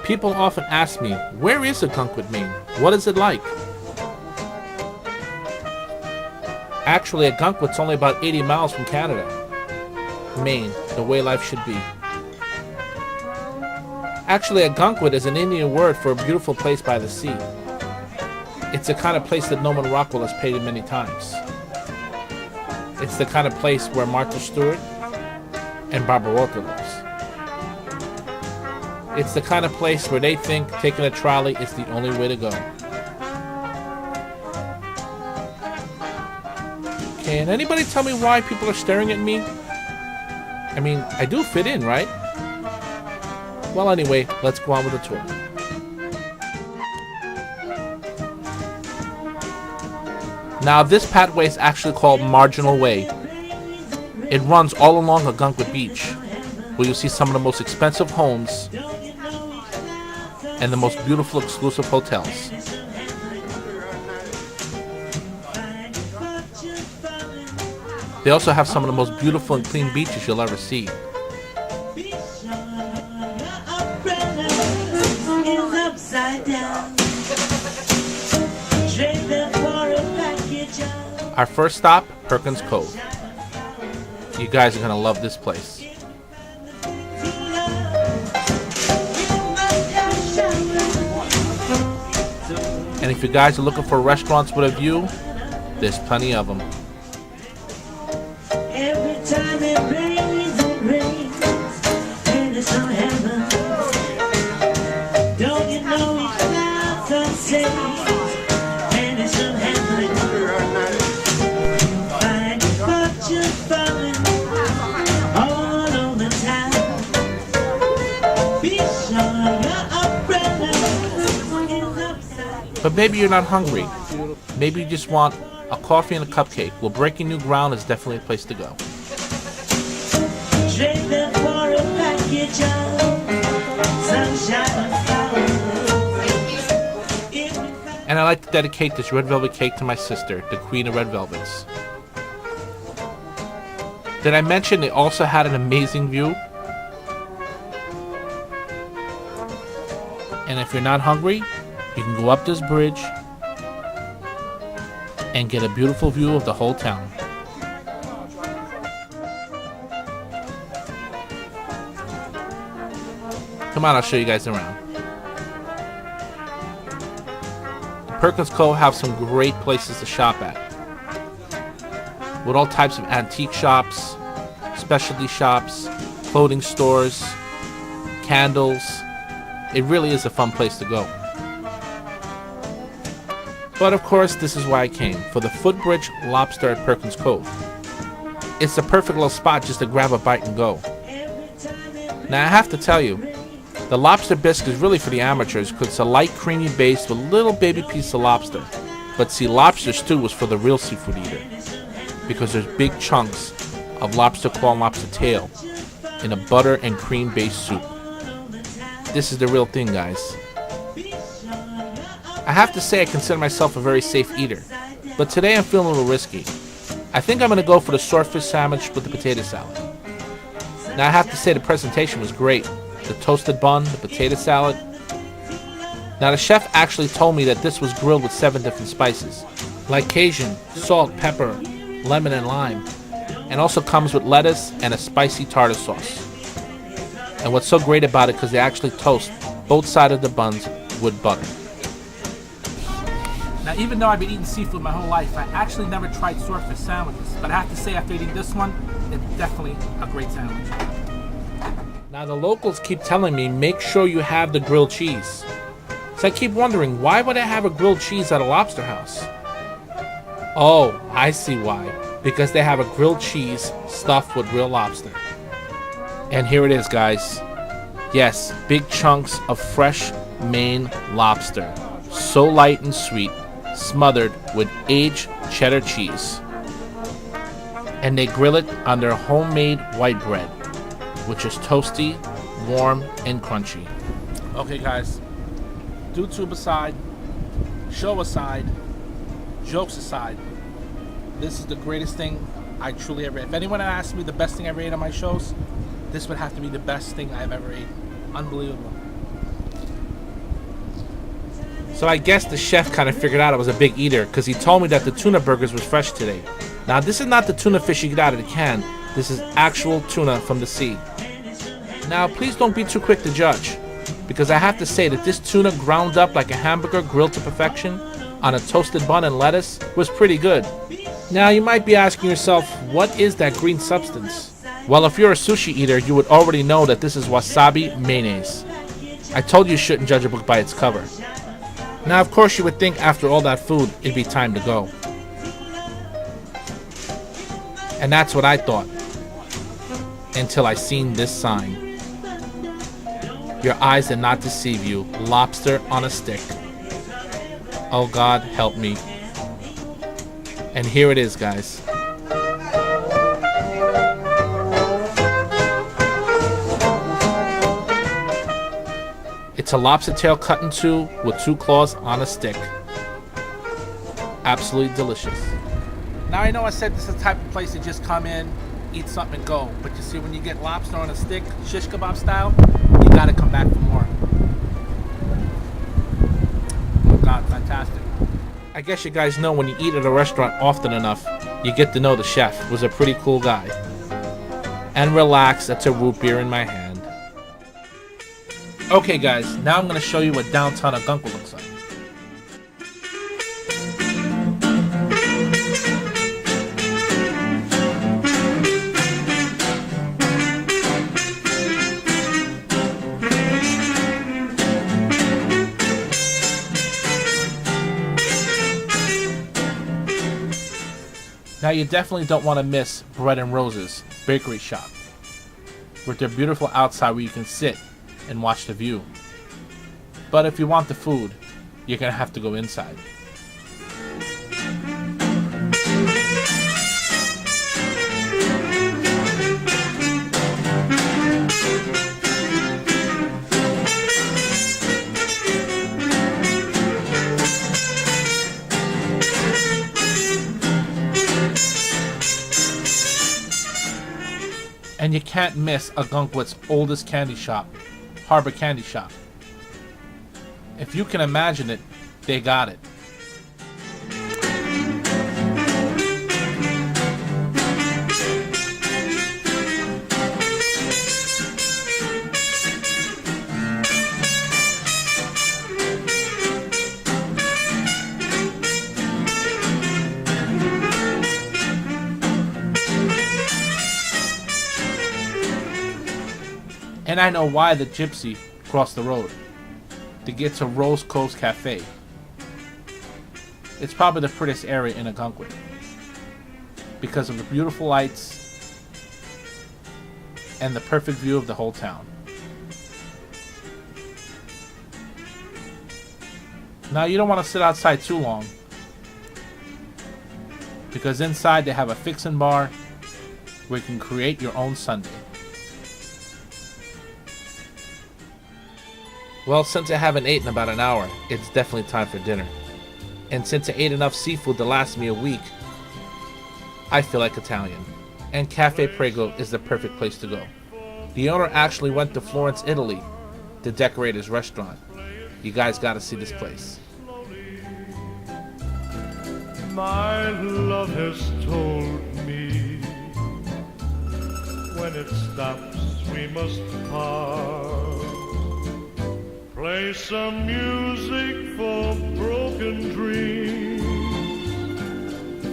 People often ask me, where is Ogunquit, Maine? What is it like? Actually, Ogunquit's only about 80 miles from Canada. Maine, the way life should be. Actually, Ogunquit is an Indian word for a beautiful place by the sea. It's the kind of place that Norman Rockwell has painted many times. It's the kind of place where Martha Stewart and Barbara Walters lives. It's the kind of place where they think taking a trolley is the only way to go. Can anybody tell me why people are staring at me? I mean, I do fit in, right? Well, anyway, let's go on with the tour. Now, this pathway is actually called Marginal Way. It runs all along Ogunquit Beach, where you'll see some of the most expensive homes and the most beautiful exclusive hotels. They also have some of the most beautiful and clean beaches you'll ever see. Our first stop, Perkins Cove. You guys are going to love this place. And if you guys are looking for restaurants with a view, there's plenty of them. Every time it rains, and it's on heaven. Don't you know each cloud's unsafe, and it's on heaven. Find fortune falling all over town. Be sure your umbrella is upside. But maybe you're not hungry. Maybe you just want a coffee and a cupcake. Well, Breaking New Ground is definitely a place to go. Trade for a package of sunshine and flowers. And I like to dedicate this red velvet cake to my sister, the queen of red velvets. Did I mention they also had an amazing view? And if you're not hungry, you can go up this bridge and get a beautiful view of the whole town. Come on, I'll show you guys around. The Perkins Cove have some great places to shop at, with all types of antique shops, specialty shops, clothing stores, candles. It really is a fun place to go. But of course, this is why I came, for the Footbridge Lobster at Perkins Cove. It's the perfect little spot just to grab a bite and go. Now I have to tell you, the lobster bisque is really for the amateurs because it's a light creamy base with a little baby piece of lobster. But see, lobster stew was for the real seafood eater, because there's big chunks of lobster claw and lobster tail in a butter and cream based soup. This is the real thing, guys. I have to say I consider myself a very safe eater, but today I'm feeling a little risky. I think I'm going to go for the swordfish sandwich with the potato salad. Now I have to say the presentation was great. The toasted bun, the potato salad. Now the chef actually told me that this was grilled with 7 different spices, like Cajun, salt, pepper, lemon, and lime, and also comes with lettuce and a spicy tartar sauce. And what's so great about it, because they actually toast both sides of the buns with butter. Now, even though I've been eating seafood my whole life, I actually never tried swordfish sandwiches. But I have to say, after eating this one, it's definitely a great sandwich. Now, the locals keep telling me, make sure you have the grilled cheese. So I keep wondering, why would I have a grilled cheese at a lobster house? Oh, I see why. Because they have a grilled cheese stuffed with real lobster. And here it is, guys. Yes, big chunks of fresh Maine lobster. So light and sweet, smothered with aged cheddar cheese. And they grill it on their homemade white bread, which is toasty, warm, and crunchy. Okay, guys. Dotube aside, show aside, jokes aside, this is the greatest thing I truly ever ate. If anyone had asked me the best thing I ever ate on my shows, this would have to be the best thing I've ever eaten. Unbelievable. So I guess the chef kind of figured out I was a big eater because he told me that the tuna burgers was fresh today. Now this is not the tuna fish you get out of the can. This is actual tuna from the sea. Now please don't be too quick to judge, because I have to say that this tuna ground up like a hamburger grilled to perfection on a toasted bun and lettuce was pretty good. Now you might be asking yourself, what is that green substance? Well, if you're a sushi eater, you would already know that this is wasabi mayonnaise. I told you shouldn't judge a book by its cover. Now of course you would think after all that food it'd be time to go. And that's what I thought. Until I seen this sign. Your eyes did not deceive you. Lobster on a stick. Oh God, help me. And here it is, guys. It's a lobster tail cut in two with 2 claws on a stick. Absolutely delicious. Now I know I said this is the type of place to just come in, eat something and go. But you see, when you get lobster on a stick, shish kebab style, you gotta come back for more. Oh God, fantastic. I guess you guys know when you eat at a restaurant often enough, you get to know the chef was a pretty cool guy. And relax, that's a root beer in my hand. Okay guys, now I'm going to show you what downtown Ogunquit looks like. Now you definitely don't want to miss Bread and Roses bakery shop, with their beautiful outside where you can sit and watch the view. But if you want the food, you're gonna have to go inside. And you can't miss Ogunquit's oldest candy shop, Harbor Candy Shop. If you can imagine it, they got it. And I know why the gypsy crossed the road to get to Rose Coast Cafe. It's probably the prettiest area in Ogunquit because of the beautiful lights and the perfect view of the whole town. Now you don't want to sit outside too long because inside they have a fixin' bar where you can create your own sundae. Well, since I haven't eaten in about an hour, it's definitely time for dinner. And since I ate enough seafood to last me a week, I feel like Italian. And Cafe Prego is the perfect place to go. The owner actually went to Florence, Italy to decorate his restaurant. You guys gotta see this place. My love has told me when it stops we must part. Play some music for broken dreams,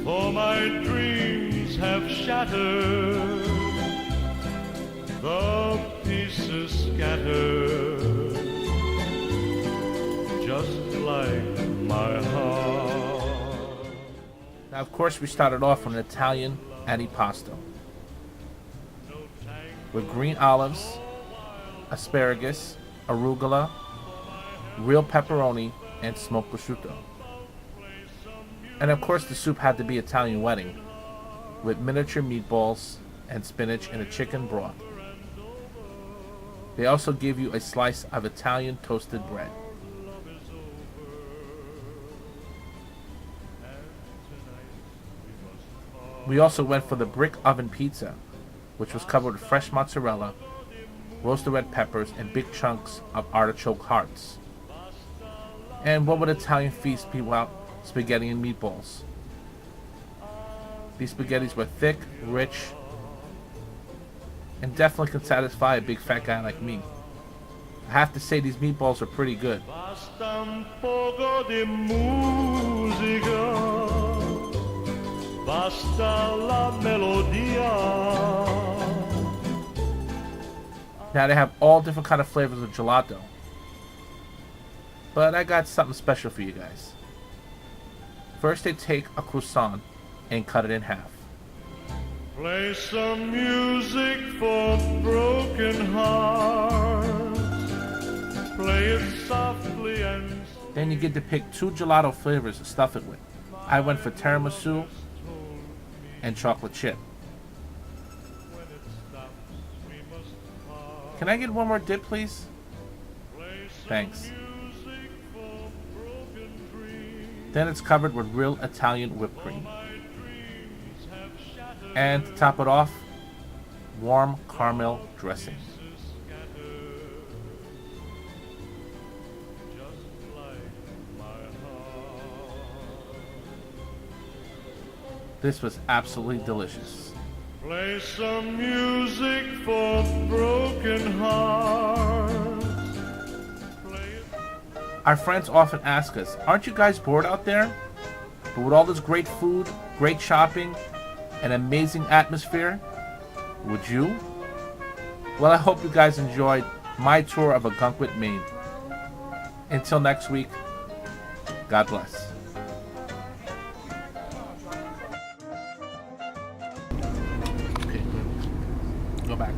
for my dreams have shattered, the pieces scattered, just like my heart. Now, of course, we started off with an Italian antipasto with green olives, asparagus, arugula, real pepperoni, and smoked prosciutto. And of course the soup had to be Italian wedding, with miniature meatballs and spinach in a chicken broth. They also give you a slice of Italian toasted bread. We also went for the brick oven pizza, which was covered with fresh mozzarella, roasted red peppers, and big chunks of artichoke hearts. And what would Italian feast be without spaghetti and meatballs? These spaghettis were thick, rich, and definitely can satisfy a big fat guy like me. I have to say these meatballs are pretty good. Basta un poco di musica, basta la melodia. Now they have all different kind of flavors of gelato. But I got something special for you guys. First they take a croissant and cut it in half. Play some music for broken hearts. Play it softly and Then you get to pick 2 gelato flavors to stuff it with. I went for tiramisu and chocolate chip. when it stops, we must part. Can I get one more dip, please? Play some Thanks. music for broken dreams. Then it's covered with real Italian whipped cream. My dreams have shattered. And to top it off, warm caramel dressing. Just like my heart. This was absolutely delicious. Play some music for broken hearts. Play it. Our friends often ask us, aren't you guys bored out there? But with all this great food, great shopping, and amazing atmosphere, would you? Well, I hope you guys enjoyed my tour of Ogunquit, Maine. Until next week, God bless. Okay, good. Go back.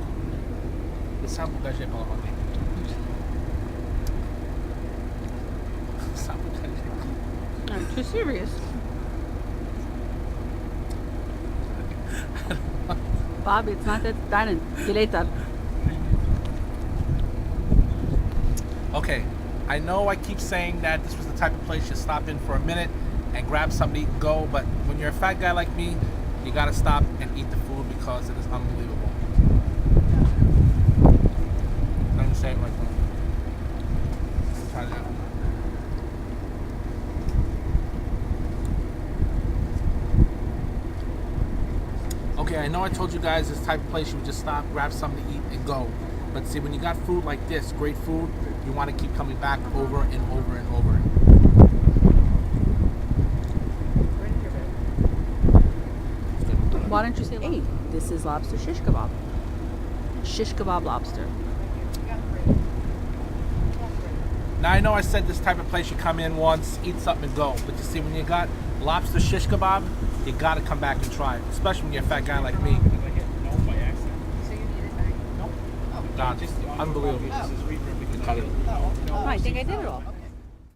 I'm too serious. Bobby, it's not that done. See you later. Okay, I know I keep saying that this was the type of place you stop in for a minute and grab something to eat and go, but when you're a fat guy like me, you gotta stop and eat the food because it is unbelievable. I'm gonna say it like that. Let's try that. Okay, I know I told you guys this type of place you would just stop, grab something to eat, and go. But see, when you got food like this, great food, you want to keep coming back over and over and over. Why don't you say, hey, this is lobster shish kebab. Shish kebab lobster. Now, I know I said this type of place you come in once, eat something, and go. But you see, when you got lobster shish kebab, you got to come back and try it, especially when you're a fat guy like me. God, unbelievable. Oh, I think I did it all.